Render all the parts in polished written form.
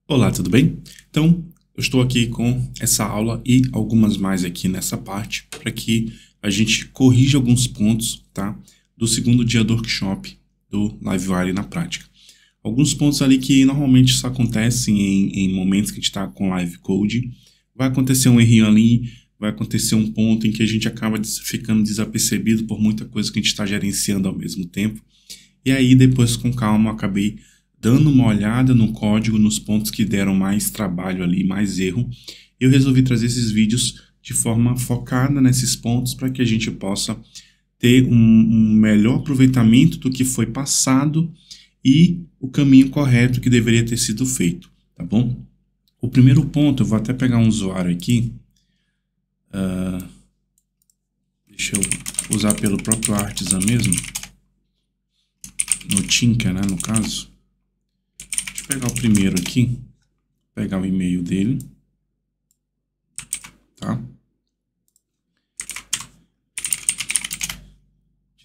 Olá, tudo bem? Então, eu estou aqui com essa aula e algumas mais aqui nessa parte para que a gente corrija alguns pontos, tá? Do segundo dia do workshop do Livewire na prática. Alguns pontos ali que normalmente só acontecem em momentos que a gente está com live code. Vai acontecer um errinho ali, vai acontecer um ponto em que a gente acaba ficando desapercebido por muita coisa que a gente está gerenciando ao mesmo tempo. E aí, depois, com calma, eu acabei dando uma olhada no código, nos pontos que deram mais trabalho ali, mais erro. Eu resolvi trazer esses vídeos de forma focada nesses pontos para que a gente possa ter um melhor aproveitamento do que foi passado e o caminho correto que deveria ter sido feito, tá bom? O primeiro ponto, eu vou até pegar um usuário aqui. Deixa eu usar pelo próprio Artisan mesmo. No Tinker, né, no caso. Deixa eu pegar o primeiro aqui. Pegar o e-mail dele. Tá?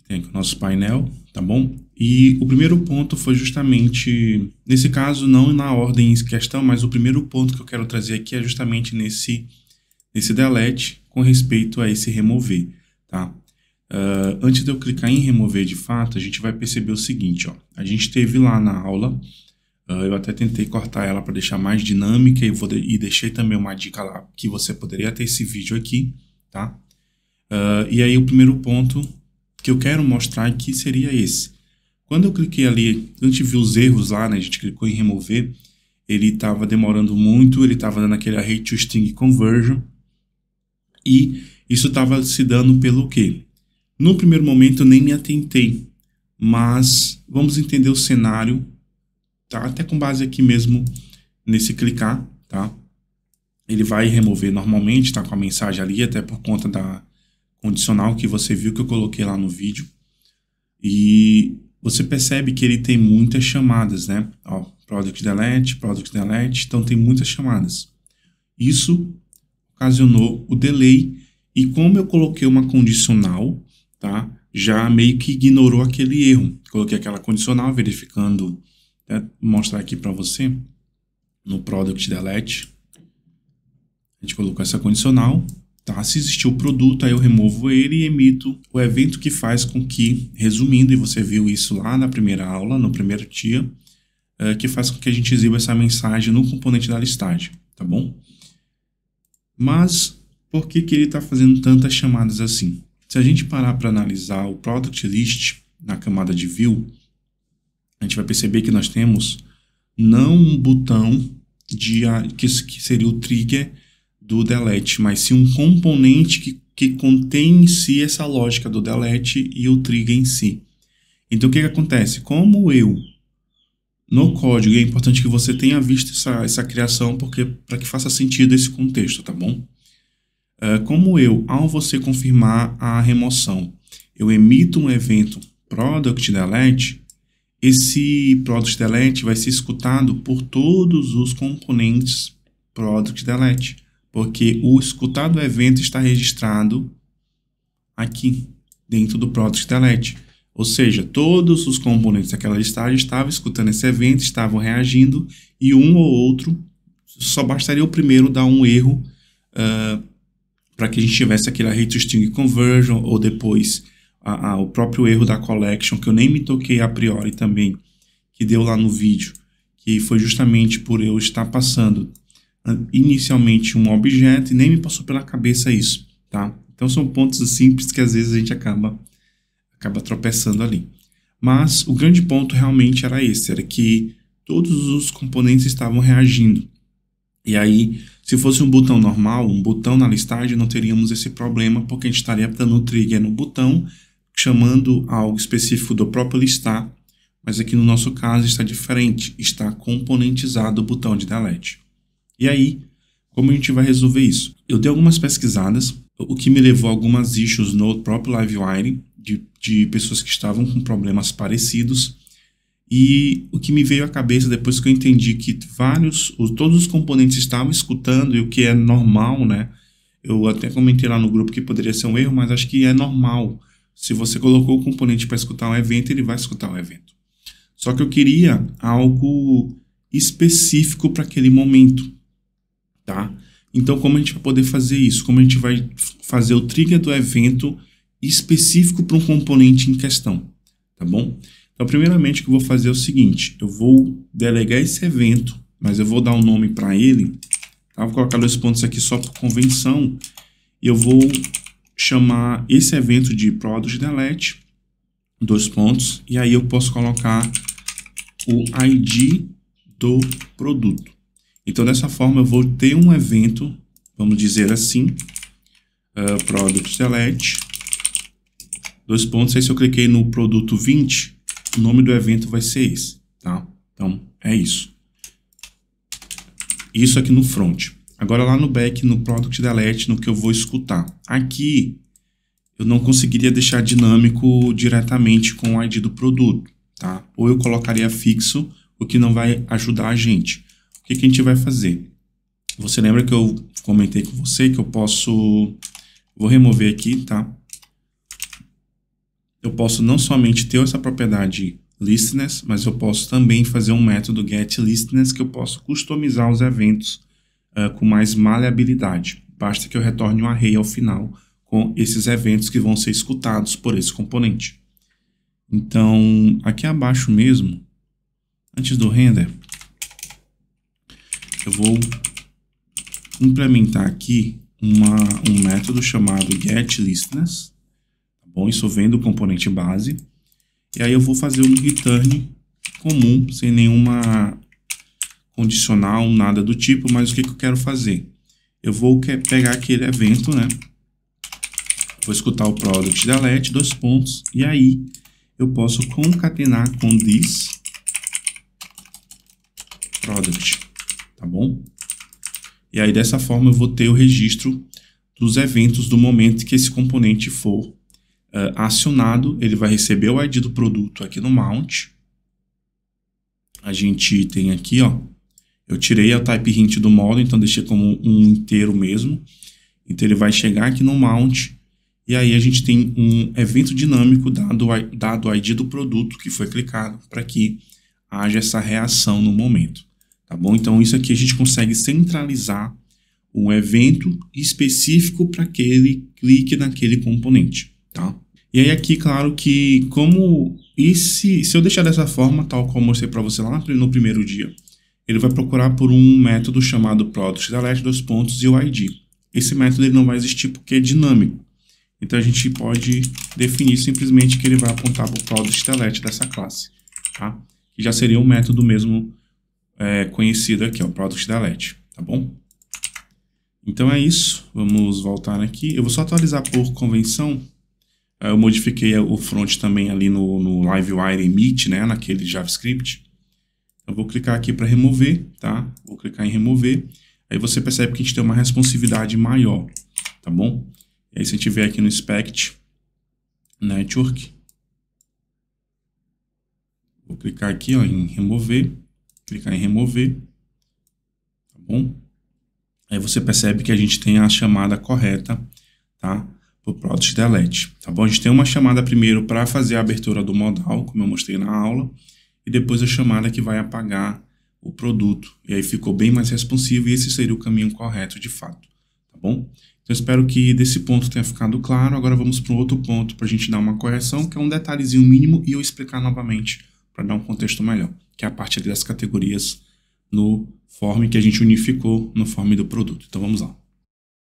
Tem aqui o nosso painel, tá bom? E o primeiro ponto foi justamente, nesse caso, não na ordem em questão, mas o primeiro ponto que eu quero trazer aqui é justamente nesse delete com respeito a esse remover, tá? Antes de eu clicar em remover de fato, a gente vai perceber o seguinte, ó. A gente teve lá na aula, eu até tentei cortar ela para deixar mais dinâmica e deixei também uma dica lá que você poderia ter esse vídeo aqui, tá? E aí o primeiro ponto que eu quero mostrar aqui seria esse. Quando eu cliquei ali, a gente viu os erros lá, né? A gente clicou em remover, ele estava demorando muito, ele estava dando aquele array to string conversion, e isso estava se dando pelo quê? No primeiro momento eu nem me atentei, mas vamos entender o cenário, tá? Até com base aqui mesmo nesse clicar, tá? Ele vai remover normalmente, tá com a mensagem ali, até por conta da condicional que você viu que eu coloquei lá no vídeo. E você percebe que ele tem muitas chamadas, né? Ó, product delete, então tem muitas chamadas. Isso ocasionou o delay, e como eu coloquei uma condicional, tá? Já meio que ignorou aquele erro. Coloquei aquela condicional verificando, né? Vou mostrar aqui para você no product delete. A gente colocou essa condicional, tá? Se existir o produto, aí eu removo ele e emito o evento que faz com que, resumindo, e você viu isso lá na primeira aula, no primeiro dia, que faz com que a gente exiba essa mensagem no componente da listagem, tá bom? Mas por que ele está fazendo tantas chamadas assim? Se a gente parar para analisar o product list na camada de view, a gente vai perceber que nós temos não um botão que seria o trigger do delete, mas sim um componente que contém em si essa lógica do delete e o trigger em si. Então o que acontece? Como no código, é importante que você tenha visto essa criação, porque para que faça sentido esse contexto, tá bom? Como ao você confirmar a remoção, eu emito um evento product delete, esse product delete vai ser escutado por todos os componentes product delete, porque o escutado evento está registrado aqui dentro do product delete. Ou seja, todos os componentes daquela listagem estavam escutando esse evento, estavam reagindo, e um ou outro, só bastaria o primeiro dar um erro para que a gente tivesse aquele array to string conversion, ou depois o próprio erro da collection, que eu nem me toquei a priori também, que deu lá no vídeo, que foi justamente por eu estar passando inicialmente um objeto e nem me passou pela cabeça isso, tá? Então são pontos simples que às vezes a gente acaba tropeçando ali. Mas o grande ponto realmente era esse, era que todos os componentes estavam reagindo. E aí, se fosse um botão normal, um botão na listagem, não teríamos esse problema, porque a gente estaria dando um trigger no botão, chamando algo específico do próprio listar, mas aqui no nosso caso está diferente, está componentizado o botão de delete. E aí, como a gente vai resolver isso? Eu dei algumas pesquisadas, o que me levou a algumas issues no próprio Livewire, de pessoas que estavam com problemas parecidos, e o que me veio à cabeça depois que eu entendi que todos os componentes estavam escutando, e o que é normal, né? Eu até comentei lá no grupo que poderia ser um erro, mas acho que é normal. Se você colocou o componente para escutar um evento, ele vai escutar o evento. Só que eu queria algo específico para aquele momento, tá? Então, como a gente vai poder fazer isso? Como a gente vai fazer o trigger do evento específico para um componente em questão, tá bom? Então, primeiramente, o que eu vou fazer é o seguinte, eu vou delegar esse evento, mas eu vou dar um nome para ele, tá? Vou colocar 2 pontos aqui só por convenção, e eu vou chamar esse evento de product_delete, 2 pontos, e aí eu posso colocar o ID do produto. Então, dessa forma, eu vou ter um evento, vamos dizer assim, product_delete, 2 pontos, aí se eu cliquei no produto 20, o nome do evento vai ser esse, tá? Então, é isso. Isso aqui no front. Agora, lá no back, no product_delete, no que eu vou escutar. Aqui, eu não conseguiria deixar dinâmico diretamente com o ID do produto, tá? Ou eu colocaria fixo, o que não vai ajudar a gente. O que a gente vai fazer? Você lembra que eu comentei com você que eu posso... Vou remover aqui, tá? Eu posso não somente ter essa propriedade listeners, mas eu posso também fazer um método getListeners que eu posso customizar os eventos com mais maleabilidade. Basta que eu retorne um array ao final com esses eventos que vão ser escutados por esse componente. Então, aqui abaixo mesmo, antes do render, eu vou implementar aqui um método chamado getListeners. Bom, isso vem do componente base. E aí eu vou fazer um return comum, sem nenhuma condicional, nada do tipo, mas o que eu quero fazer? Eu vou pegar aquele evento, né? Vou escutar o product_delete, 2 pontos, e aí eu posso concatenar com this product, tá bom? E aí dessa forma eu vou ter o registro dos eventos do momento que esse componente for acionado, ele vai receber o ID do produto aqui no mount. A gente tem aqui, ó, eu tirei a type hint do módulo, então deixei como um inteiro mesmo. Então ele vai chegar aqui no mount, e aí a gente tem um evento dinâmico dado o ID do produto que foi clicado para que haja essa reação no momento, tá bom? Então isso aqui a gente consegue centralizar um evento específico para aquele clique naquele componente. Tá? E aí aqui, claro que se eu deixar dessa forma, tal como eu mostrei para você lá no primeiro dia, ele vai procurar por um método chamado product_delete, 2 pontos, e o ID. Esse método ele não vai existir porque é dinâmico. Então a gente pode definir simplesmente que ele vai apontar para o product_delete dessa classe, tá? Que já seria um método mesmo conhecido aqui, o product_delete, tá bom? Então é isso, vamos voltar aqui. Eu vou só atualizar por convenção. Eu modifiquei o front também ali no Livewire Emit, né, naquele JavaScript. Eu vou clicar aqui para remover, tá? Vou clicar em remover. Aí você percebe que a gente tem uma responsividade maior, tá bom? E aí se a gente vier aqui no Inspect Network, vou clicar aqui, ó, em remover, clicar em remover, tá bom? Aí você percebe que a gente tem a chamada correta, tá? Para o product_delete, tá bom? A gente tem uma chamada primeiro para fazer a abertura do modal, como eu mostrei na aula, e depois a chamada que vai apagar o produto. E aí ficou bem mais responsivo e esse seria o caminho correto de fato, tá bom? Então espero que desse ponto tenha ficado claro. Agora vamos para um outro ponto para a gente dar uma correção, que é um detalhezinho mínimo, e eu explicar novamente para dar um contexto melhor, que é a parte das categorias no form que a gente unificou no form do produto. Então vamos lá.